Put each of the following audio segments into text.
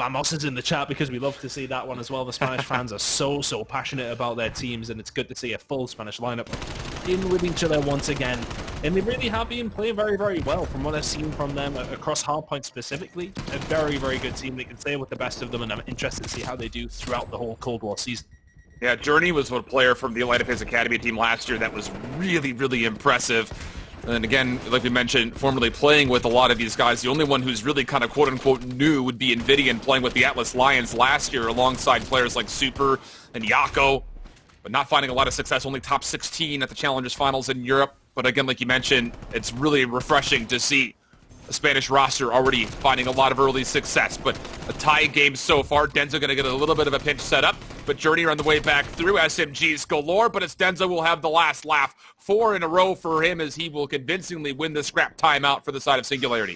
Vamos is in the chat because we love to see that one as well. The Spanish fans are so passionate about their teams, and it's good to see a full Spanish lineup in with each other once again. And they really have been playing very well from what I've seen from them across hardpoint specifically. A very good team. They can stay with the best of them, and I'm interested to see how they do throughout the whole Cold War season. Yeah, Jurnii was one player from the Elite Phase Academy team last year that was really impressive. And again, like we mentioned, formerly playing with a lot of these guys, the only one who's really kind of quote-unquote new would be Envdian, playing with the Atlas Lions last year alongside players like Super and Yako, but not finding a lot of success, only top 16 at the Challengers Finals in Europe. But again, like you mentioned, it's really refreshing to see the Spanish roster already finding a lot of early success. But a tie game so far. Denza going to get a little bit of a pinch set up, but Jurnii on the way back through. SMGs galore, but it's Denza will have the last laugh. 4 in a row for him as he will convincingly win the scrap timeout for the side of Singularity.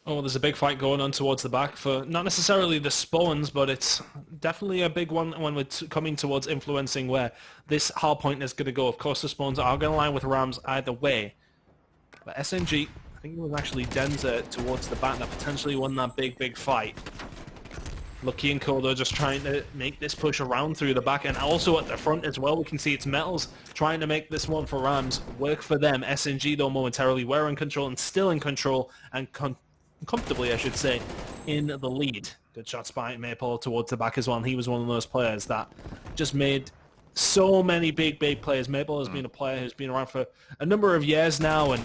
Oh, there's a big fight going on towards the back for not necessarily the spawns, but it's definitely a big one when we're coming towards influencing where this hard point is going to go. Of course, the spawns are going to line with Rams either way. But SMG, I think it was actually Denza towards the back that potentially won that big fight. Lucky and Kodo just trying to make this push around through the back, and also at the front as well. We can see it's Mettalz trying to make this one for Rams work for them. SNG, though, momentarily were in control and still in control, and comfortably, I should say, in the lead. Good shots by Maple towards the back as well, and he was one of those players that just made so many big players. Maple has been a player who's been around for a number of years now, and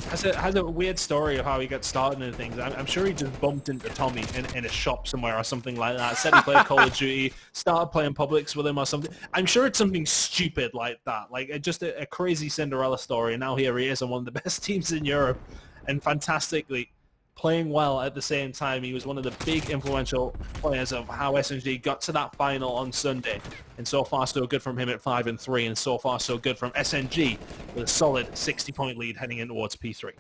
has a weird story of how he got started and things. I'm sure he just bumped into Tommy in a shop somewhere or something like that. Said he played Call of Duty, started playing Publix with him or something. I'm sure it's something stupid like that, like just a crazy Cinderella story. And now here he is on one of the best teams in Europe, and fantastically playing well at the same time. He was one of the big influential players of how SNG got to that final on Sunday. And so far so good from him at 5-3, and so far so good from SNG with a solid 60-point lead heading in towards P3.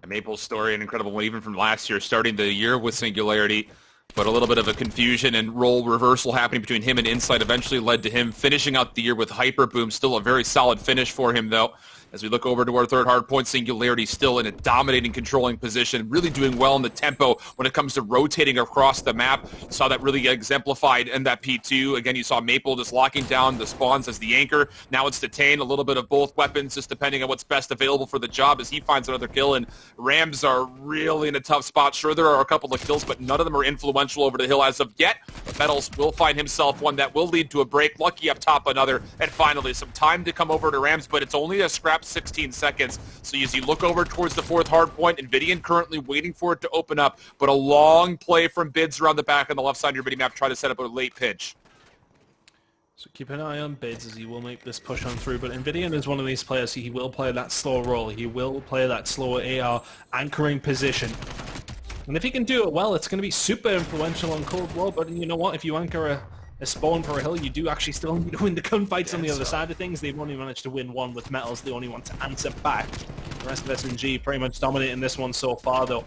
Maple's story, an incredible one even from last year, starting the year with Singularity, but a little bit of a confusion and role reversal happening between him and Insight eventually led to him finishing out the year with Hyper Boom. Still a very solid finish for him, though. As we look over to our third hardpoint, Singularity still in a dominating, controlling position, really doing well in the tempo when it comes to rotating across the map. Saw that really exemplified in that P2. Again, you saw Maple just locking down the spawns as the anchor. Now it's Detain, a little bit of both weapons, just depending on what's best available for the job as he finds another kill. And Rams are really in a tough spot. Sure, there are a couple of kills, but none of them are influential over the hill as of yet. But Mettalz will find himself one that will lead to a break. Lucky up top another. And finally, some time to come over to Rams, but it's only a scrap 16 seconds. So as you look over towards the fourth hard point, Envdian currently waiting for it to open up, but a long play from Bids around the back on the left side of your map, try to set up a late pinch. So keep an eye on Bids as he will make this push on through, but Envdian is one of these players, he will play that slow roll, he will play that slower AR anchoring position. And if he can do it well, it's going to be super influential on Cold War, but you know what, if you anchor a spawn for a hill, you do actually still need to win the gunfights on the other side of things. They've only managed to win one with Mettalz, the only one to answer back. The rest of SNG pretty much dominating this one so far, though.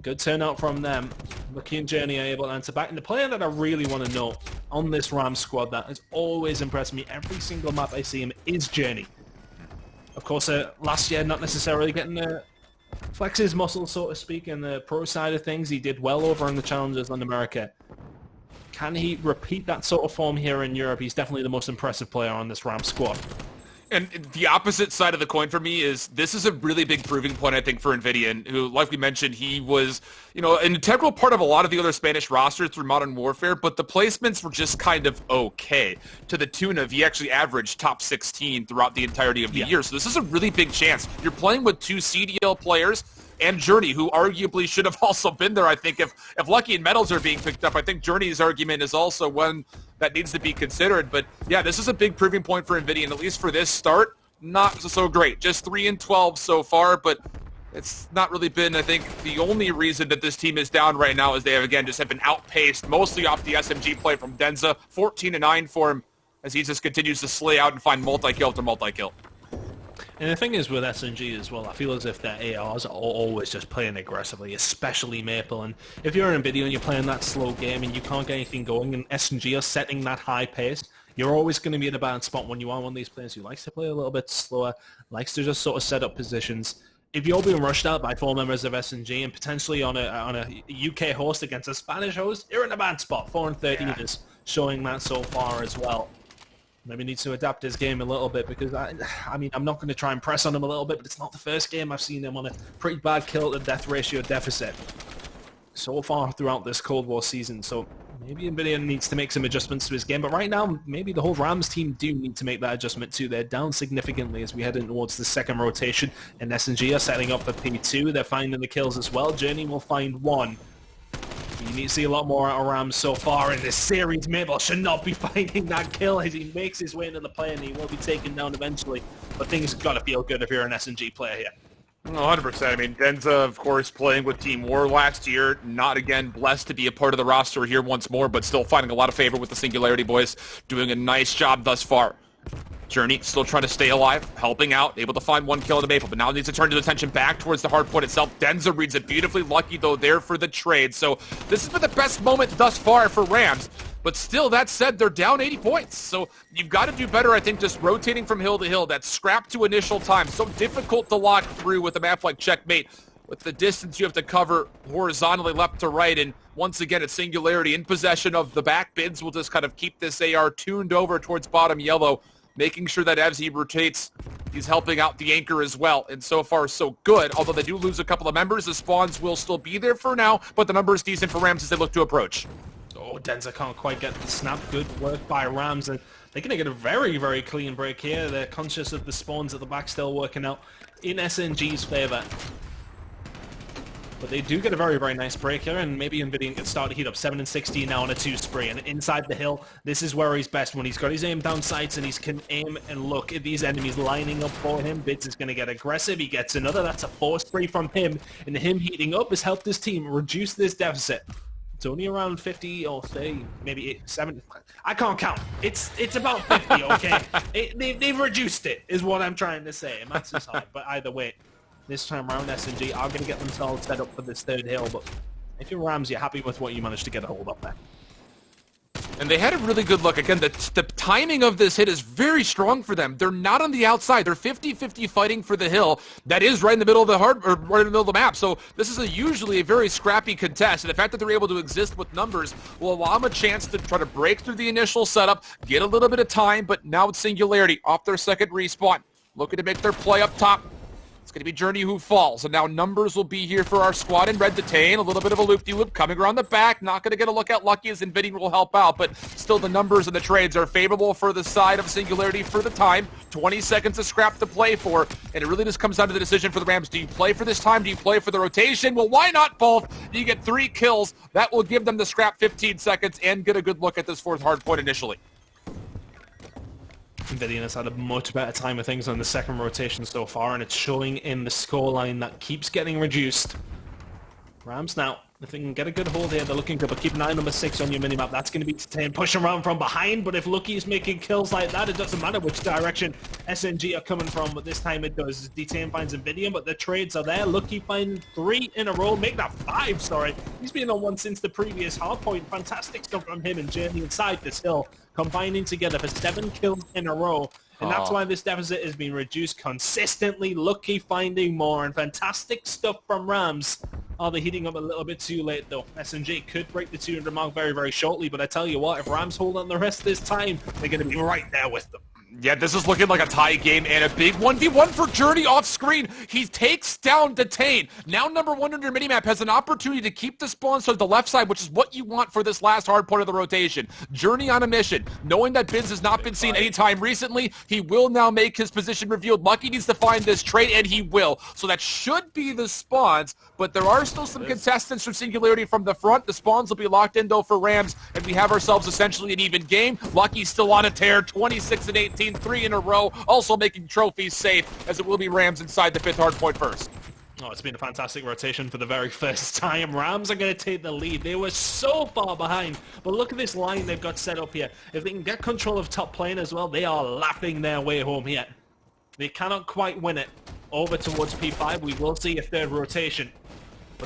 Good turnout from them. Lucky and Jurnii are able to answer back. And the player that I really want to know on this Ram squad that has always impressed me every single map I see him is Jurnii. Of course, last year not necessarily getting to flex his muscle, so to speak, in the pro side of things. He did well over in the Challengers in America. Can he repeat that sort of form here in Europe? He's definitely the most impressive player on this Ram squad. And the opposite side of the coin for me is this is a really big proving point, I think, for Envdian, who, like we mentioned, he was, you know, an integral part of a lot of the other Spanish rosters through Modern Warfare, but the placements were just kind of okay, to the tune of he actually averaged top 16 throughout the entirety of the year. So this is a really big chance. You're playing with two CDL players and Jurnii, who arguably should have also been there, I think, if Lucky and Mettalz are being picked up. I think Jurnii's argument is also one that needs to be considered. But yeah, this is a big proving point for Envdian, at least for this start. Not so great. Just 3-12 so far, but it's not really been, I think, the only reason that this team is down right now is they have, again, just have been outpaced, mostly off the SMG play from Denza. 14-9 for him as he just continues to slay out and find multi-kill after multi-kill. And the thing is with SNG as well, I feel as if their ARs are always just playing aggressively, especially Maple. And if you're in Envdian and you're playing that slow game and you can't get anything going, and SNG are setting that high pace, you're always going to be in a bad spot when you are one of these players who likes to play a little bit slower, likes to just sort of set up positions. if you're being rushed out by 4 members of S&G and potentially on a UK host against a Spanish host, you're in a bad spot. 4-13 is showing that so far as well. Maybe needs to adapt his game a little bit because, I mean, I'm not going to try and press on him a little bit, but it's not the first game I've seen him on a pretty bad kill-to-death ratio deficit so far throughout this Cold War season. So maybe Envdian needs to make some adjustments to his game, but right now, maybe the whole Rams team do need to make that adjustment too. They're down significantly as we head in towards the second rotation, and S&G are setting up for P2. They're finding the kills as well. Jurnii will find 1. You need to see a lot more out of Rams so far in this series. Mettalz should not be finding that kill as he makes his way into the play, and he will be taken down eventually. But things have got to feel good if you're an S&G player here. 100%. I mean, Denza, of course, playing with Team War last year. Not, again, blessed to be a part of the roster here once more, but still finding a lot of favor with the Singularity boys. Doing a nice job thus far. Jurnii still trying to stay alive, helping out, able to find 1 kill in the Maple, but now needs to turn his attention back towards the hard point itself. Denza reads it beautifully. Lucky, though, there for the trade. So this has been the best moment thus far for Rams. But still, that said, they're down 80 points. So you've got to do better, I think, just rotating from hill to hill. That scrap to initial time. So difficult to lock through with a map like Ceckmate. With the distance you have to cover horizontally left to right. And once again, it's Singularity in possession of the back. Bids will just kind of keep this AR tuned over towards bottom yellow, making sure that as he rotates, he's helping out the anchor as well. And so far, so good. Although they do lose a couple of members, the spawns will still be there for now. But the number is decent for Rams as they look to approach. Oh, Denza can't quite get the snap. Good work by Rams. And they're going to get a very, very clean break here. They're conscious of the spawns at the back still working out in SNG's favor. But they do get a very, very nice break here, and maybe Envdian can start to heat up. 7-16 now on a 2 spree, and inside the hill, this is where he's best, when he's got his aim down sights and he can aim and look at these enemies lining up for him. Bids is going to get aggressive. He gets another. That's a 4 spree from him, and him heating up has helped his team reduce this deficit. It's only around 50 or 30, maybe 70. I can't count. It's about 50, okay? They've reduced it, is what I'm trying to say. Maths is hard, but either way, this time around, S&G are going to get themselves set up for this third hill, but if you're Rams, you're happy with what you managed to get a hold of there. And they had a really good look. Again, the timing of this hit is very strong for them. They're not on the outside. They're 50-50 fighting for the hill. That is right in the middle of the right in the middle of the map. So this is usually a very scrappy contest. And the fact that they're able to exist with numbers will allow them a chance to try to break through the initial setup, get a little bit of time, but now it's Singularity off their second respawn. Looking to make their play up top. It's going to be Jurnii who falls, and now numbers will be here for our squad in red. Detain, a little bit of a loop-de-loop coming around the back. Not going to get a look at Lucky as Envdian will help out, but still the numbers and the trades are favorable for the side of Singularity for the time. 20 seconds of scrap to play for, and it really just comes down to the decision for the Rams. Do you play for this time? Do you play for the rotation? Well, why not both? You get 3 kills. That will give them the scrap 15 seconds and get a good look at this fourth hard point initially. Envdian has had a much better time of things on the second rotation so far, and it's showing in the scoreline that keeps getting reduced. Rams now, if they can get a good hold here, they're looking good, but keep an eye on number 6 on your minimap. That's going to be Detain, push around from behind, but if Lucky is making kills like that, it doesn't matter which direction SNG are coming from, but this time it does. Detain finds Envdian, but the trades are there. Lucky finds 3 in a row, make that 5, sorry. He's been on 1 since the previous hardpoint. Fantastic stuff from him and Jurnii inside this hill, combining together for 7 kills in a row. And that's why this deficit has been reduced consistently. Lucky finding more, and fantastic stuff from Rams. Oh, they're heating up a little bit too late, though. S&G could break the 200 mark very, very shortly, but I tell you what, if Rams hold on the rest of this time, they're going to be right there with them. Yeah, this is looking like a tie game and a big 1v1 for Jurnii off screen. He takes down Detain. Now number 1 on your minimap has an opportunity to keep the spawns to the left side, which is what you want for this last hard point of the rotation. Jurnii on a mission. Knowing that Bids has not been seen anytime recently, he will now make his position revealed. Lucky needs to find this trade, and he will. So that should be the spawns, but there are still some contestants from Singularity from the front. The spawns will be locked in, though, for Rams, and we have ourselves essentially an even game. Lucky's still on a tear, 26-18. 3 in a row, also making trophies safe, as it will be Rams inside the 5th hard point first. Oh, it's been a fantastic rotation for the very first time. Rams are going to take the lead. They were so far behind, but look at this line they've got set up here. If they can get control of top lane as well, they are laughing their way home here. They cannot quite win it over towards P5. We will see a 3rd rotation.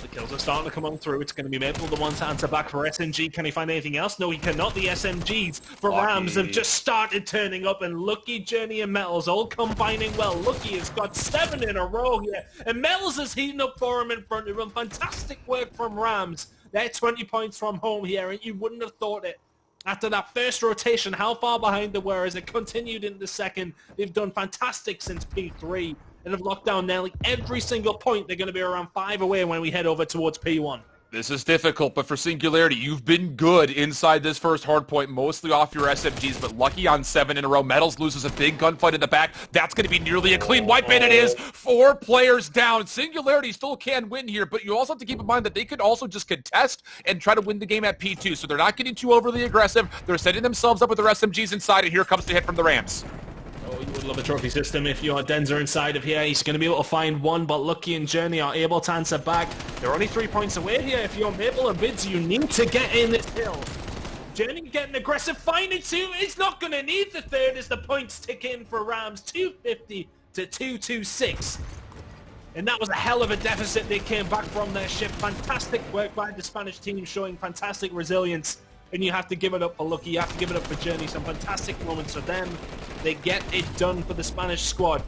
But the kills are starting to come on through. It's going to be Maple the one to answer back for SMG. Can he find anything else? No, he cannot. The SMGs for Rams have just started turning up, and Lucky, Jurnii, and Mettalz all combining well. Lucky has got 7 in a row here, and Mettalz is heating up for him in front of him. Fantastic work from Rams. They're 20 points from home here, and you wouldn't have thought it. After that first rotation, how far behind they were as it continued in the second. They've done fantastic since P3. And have locked down nearly every single point. They're going to be around 5 away when we head over towards P1. This is difficult, but for Singularity, you've been good inside this first hard point, mostly off your SMGs, but Lucky on 7 in a row. Mettalz loses a big gunfight in the back. That's going to be nearly a clean wipe, and it is. 4 players down. Singularity still can win here, but you also have to keep in mind that they could also just contest and try to win the game at P2, so they're not getting too overly aggressive. They're setting themselves up with their SMGs inside, and here comes the hit from the Rams. Oh, you would love a trophy system if your Denzer inside of here. He's going to be able to find one, but Lucky and Jurnii are able to answer back. They're only 3 points away here. If you're Maple and Vids, you need to get in this hill. Jurnii getting aggressive, finding 2. He's not going to need the 3rd as the points tick in for Rams. 250 to 226. And that was a hell of a deficit they came back from their ship. Fantastic work by the Spanish team, showing fantastic resilience. And you have to give it up for Lucky, you have to give it up for Jurnii. Some fantastic moments for them. They get it done for the Spanish squad.